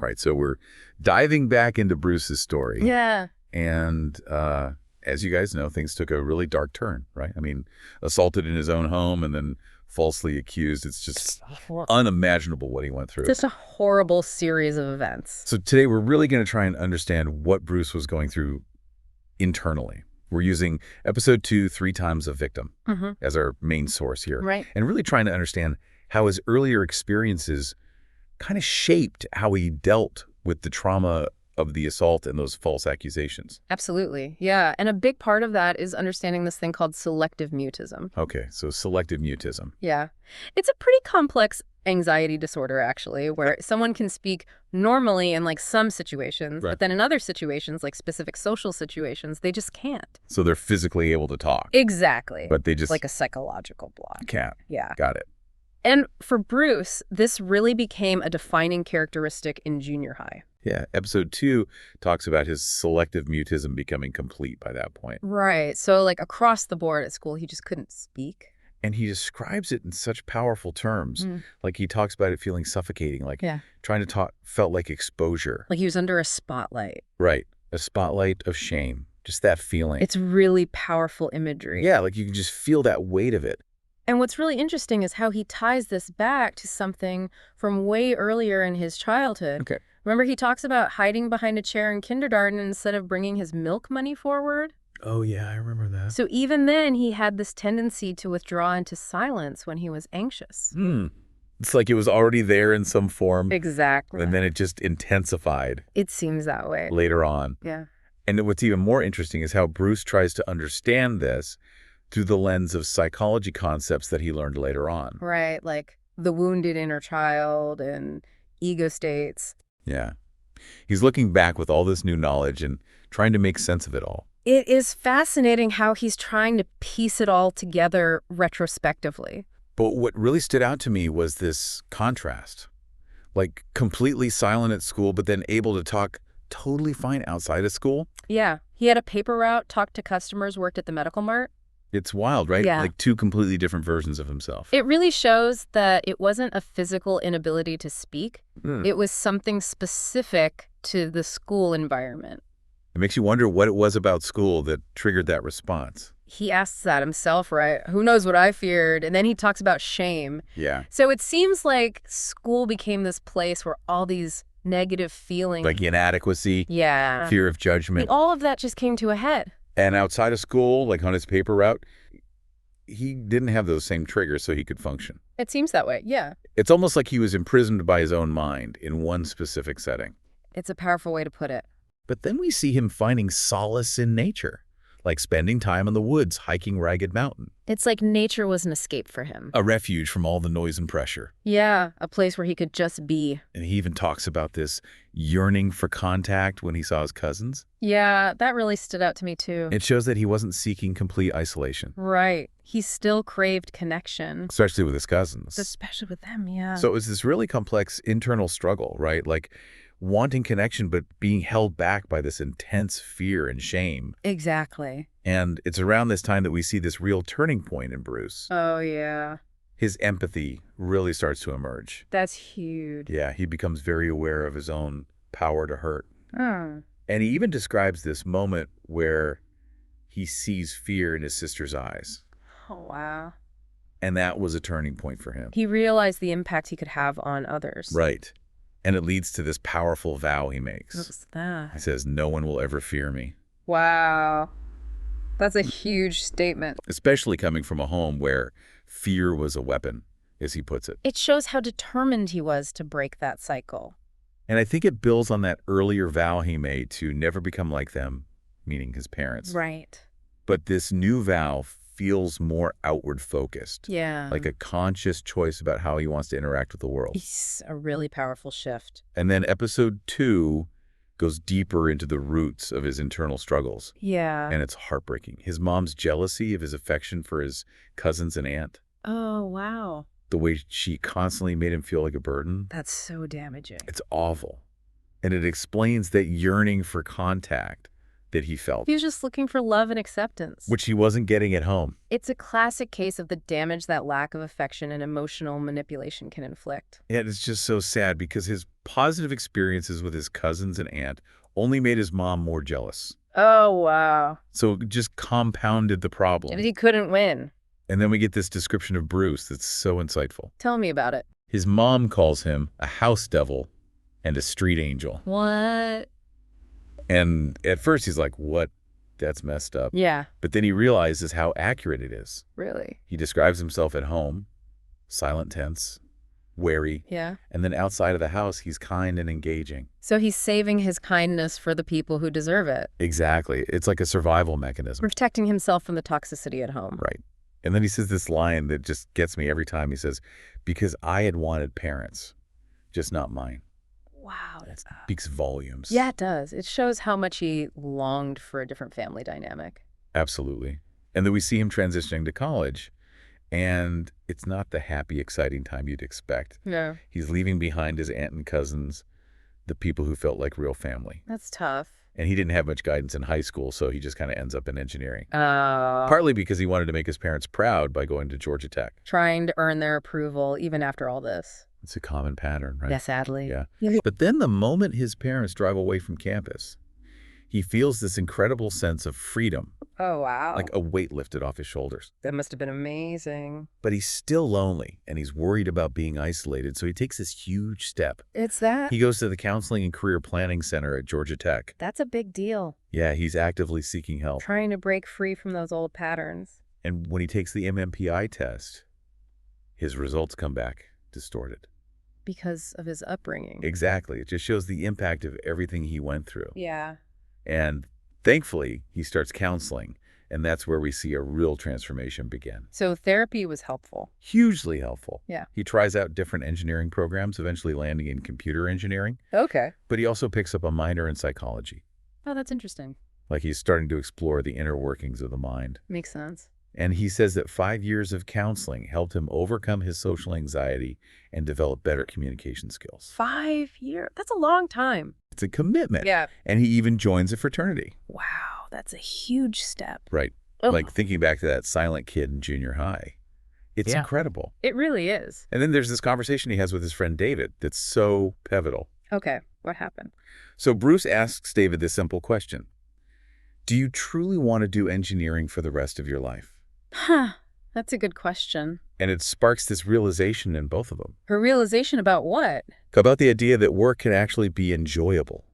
All right, so we're diving back into Bruce's story. Yeah. And as you guys know, things took a really dark turn, right? I mean, assaulted in his own home and then falsely accused. It's just unimaginable what he went through. Just a horrible series of events. So today we're really going to try and understand what Bruce was going through internally. We're using episode 2, 3 Times a Victim, as our main source here. Right. And really trying to understand how his earlier experiences kind of shaped how he dealt with the trauma of the assault and those false accusations. Absolutely. Yeah. And a big part of that is understanding this thing called selective mutism. Okay, so selective mutism. Yeah. It's a pretty complex anxiety disorder, actually, where someone can speak normally in like some situations, Right. but then in other situations, like specific social situations, they just can't. So they're physically able to talk. Exactly. But they just like a psychological block. can't. Yeah. Got it. And for Bruce, this really became a defining characteristic in junior high. Yeah, episode 2 talks about his selective mutism becoming complete by that point. Right. So like across the board at school, he just couldn't speak. And he describes it in such powerful terms. Like he talks about it feeling suffocating, like trying to talk felt like exposure. Like he was under a spotlight. Right. A spotlight of shame. Just that feeling. It's really powerful imagery. Yeah, like you can just feel that weight of it. And what's really interesting is how he ties this back to something from way earlier in his childhood. Okay. Remember he talks about hiding behind a chair in kindergarten instead of bringing his milk money forward? Oh, yeah, I remember that. So even then, he had this tendency to withdraw into silence when he was anxious. It's like it was already there in some form. Exactly. And then it just intensified It seems that way. later on. Yeah. And what's even more interesting is how Bruce tries to understand this through the lens of psychology concepts that he learned later on. Right, like the wounded inner child and ego states. Yeah. He's looking back with all this new knowledge and trying to make sense of it all. It is fascinating how he's trying to piece it all together retrospectively. But what really stood out to me was this contrast. Like completely silent at school, but then able to talk totally fine outside of school. Yeah, he had a paper route, talked to customers, worked at the medical mart. It's wild, right? Yeah. Like 2 completely different versions of himself. It really shows that it wasn't a physical inability to speak. It was something specific to the school environment. It makes you wonder what it was about school that triggered that response. He asks that himself, right? Who knows what I feared? And then he talks about shame. Yeah. So it seems like school became this place where all these negative feelings. Like inadequacy, fear of judgment. All of that just came to a head. And outside of school, like on his paper route, he didn't have those same triggers so he could function. It seems that way, yeah. It's almost like he was imprisoned by his own mind in one specific setting. It's a powerful way to put it. But then we see him finding solace in nature, like spending time in the woods, hiking Ragged Mountain. It's like nature was an escape for him. A refuge from all the noise and pressure. Yeah, a place where he could just be. And he even talks about this yearning for contact when he saw his cousins. Yeah, that really stood out to me too. It shows that he wasn't seeking complete isolation. Right. He still craved connection. Especially with his cousins. Especially with them, yeah. So it was this really complex internal struggle, right? Like wanting connection, but being held back by this intense fear and shame. Exactly. And it's around this time that we see this real turning point in Bruce. Oh, yeah. His empathy really starts to emerge. That's huge. Yeah, he becomes very aware of his own power to hurt. Oh. And he even describes this moment where he sees fear in his sister's eyes. Oh, wow. And that was a turning point for him. He realized the impact he could have on others. Right. And it leads to this powerful vow he makes. What's that? He says, "No one will ever fear me." Wow. That's a huge statement. Especially coming from a home where fear was a weapon, as he puts it. It shows how determined he was to break that cycle. And I think it builds on that earlier vow he made to never become like them, meaning his parents. Right. But this new vow feels more outward focused. Yeah. Like a conscious choice about how he wants to interact with the world. It's a really powerful shift. And then episode 2 goes deeper into the roots of his internal struggles. Yeah. And it's heartbreaking. His mom's jealousy of his affection for his cousins and aunt. Oh, wow. The way she constantly made him feel like a burden. That's so damaging. It's awful. And it explains that yearning for contact, that he felt, He was just looking for love and acceptance. which he wasn't getting at home. It's a classic case of the damage that lack of affection and emotional manipulation can inflict. And it's just so sad because his positive experiences with his cousins and aunt only made his mom more jealous. Oh, wow. So it just compounded the problem. He couldn't win. And then we get this description of Bruce that's so insightful. Tell me about it. His mom calls him a house devil and a street angel. What? And at first he's like, what? That's messed up. Yeah. But then he realizes how accurate it is. Really? He describes himself at home, silent, tense, wary. Yeah. And then outside of the house, he's kind and engaging. So he's saving his kindness for the people who deserve it. Exactly. It's like a survival mechanism. Protecting himself from the toxicity at home. Right. And then he says this line that just gets me every time. He says, because I had wanted parents, just not mine. Wow. That speaks volumes. Yeah, it does. It shows how much he longed for a different family dynamic. Absolutely. And then we see him transitioning to college, and it's not the happy, exciting time you'd expect. No. He's leaving behind his aunt and cousins, the people who felt like real family. That's tough. And he didn't have much guidance in high school, so he just kind of ends up in engineering. Oh. Partly because he wanted to make his parents proud by going to Georgia Tech. Trying to earn their approval even after all this. It's a common pattern, right? Yeah, sadly. Yeah. But then the moment his parents drive away from campus, he feels this incredible sense of freedom, Oh, wow. like a weight lifted off his shoulders. That must have been amazing. But he's still lonely, and he's worried about being isolated, so he takes this huge step. It's that. He goes to the Counseling and Career Planning Center at Georgia Tech. That's a big deal. Yeah, he's actively seeking help. Trying to break free from those old patterns. And when he takes the MMPI test, his results come back distorted. Because of his upbringing. Exactly. It just shows the impact of everything he went through. Yeah. And thankfully, he starts counseling, and that's where we see a real transformation begin. So therapy was helpful. Hugely helpful. Yeah. He tries out different engineering programs, eventually landing in computer engineering, Okay. but he also picks up a minor in psychology. Oh, that's interesting. Like he's starting to explore the inner workings of the mind. Makes sense. And he says that 5 years of counseling helped him overcome his social anxiety and develop better communication skills. 5 years? That's a long time. It's a commitment. Yeah. And he even joins a fraternity. Wow, that's a huge step. Right. Oh. Like thinking back to that silent kid in junior high. It's incredible. It really is. And then there's this conversation he has with his friend David that's so pivotal. Okay, what happened? So Bruce asks David this simple question. Do you truly want to do engineering for the rest of your life? Huh, that's a good question. And it sparks this realization in both of them. Her realization about what? About the idea that work can actually be enjoyable.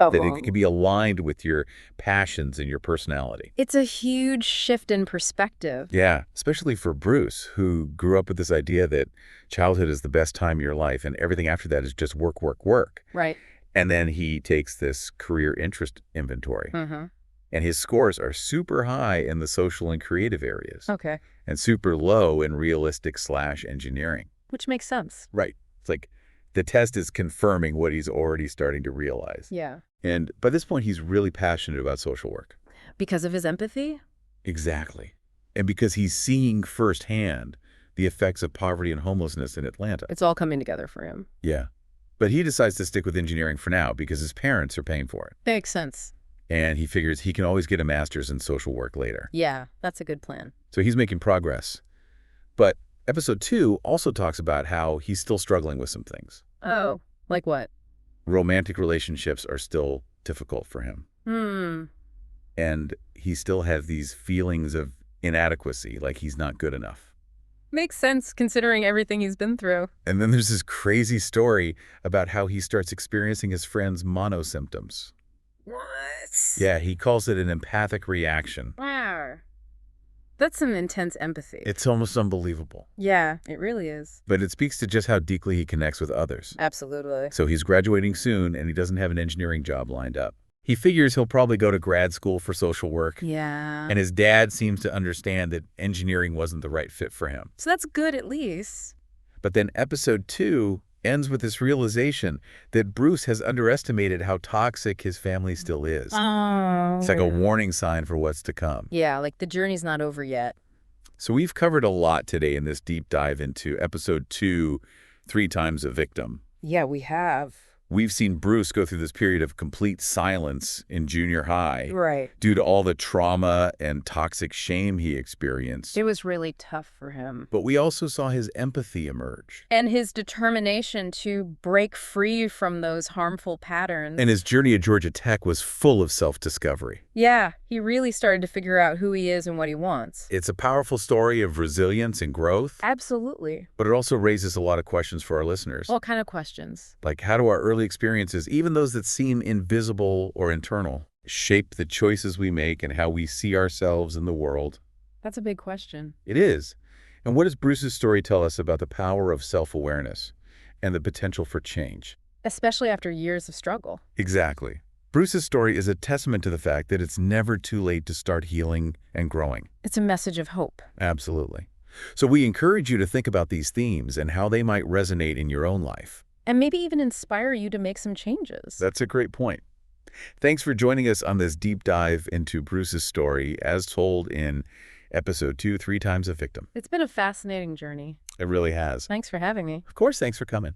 Oh, That it can be aligned with your passions and your personality. It's a huge shift in perspective. Yeah, especially for Bruce, who grew up with this idea that childhood is the best time of your life and everything after that is just work, work, work. Right. And then he takes this career interest inventory. Mm-hmm. And his scores are super high in the social and creative areas. Okay. And super low in realistic/engineering. Which makes sense. Right. It's like the test is confirming what he's already starting to realize. Yeah. And by this point, he's really passionate about social work. Because of his empathy? Exactly. And because he's seeing firsthand the effects of poverty and homelessness in Atlanta. It's all coming together for him. Yeah. But he decides to stick with engineering for now because his parents are paying for it. Makes sense. And he figures he can always get a master's in social work later. Yeah, that's a good plan. So he's making progress. But episode 2 also talks about how he's still struggling with some things. Oh, like what? Romantic relationships are still difficult for him. And he still has these feelings of inadequacy, like he's not good enough. Makes sense considering everything he's been through. And then there's this crazy story about how he starts experiencing his friend's monosymptoms. What? Yeah, he calls it an empathic reaction. Wow. That's some intense empathy. It's almost unbelievable. Yeah, it really is. But it speaks to just how deeply he connects with others. Absolutely. So he's graduating soon, and he doesn't have an engineering job lined up. He figures he'll probably go to grad school for social work. Yeah. And his dad seems to understand that engineering wasn't the right fit for him. So that's good at least. But then episode 2 ends with this realization that Bruce has underestimated how toxic his family still is. Oh. It's like a warning sign for what's to come. Yeah, like the journey's not over yet. So we've covered a lot today in this deep dive into episode 2, 3 Times a Victim. Yeah, we have. We've seen Bruce go through this period of complete silence in junior high Right. due to all the trauma and toxic shame he experienced. It was really tough for him. But we also saw his empathy emerge. And his determination to break free from those harmful patterns. And his journey at Georgia Tech was full of self-discovery. Yeah, he really started to figure out who he is and what he wants. It's a powerful story of resilience and growth. Absolutely. But it also raises a lot of questions for our listeners. What kind of questions? Like, how do our early experiences, even those that seem invisible or internal, shape the choices we make and how we see ourselves in the world? That's a big question. It is. And what does Bruce's story tell us about the power of self-awareness and the potential for change? Especially after years of struggle. Exactly. Bruce's story is a testament to the fact that it's never too late to start healing and growing. It's a message of hope. Absolutely. So we encourage you to think about these themes and how they might resonate in your own life. And maybe even inspire you to make some changes. That's a great point. Thanks for joining us on this deep dive into Bruce's story as told in Episode 2, 3 Times a Victim. It's been a fascinating journey. It really has. Thanks for having me. Of course, thanks for coming.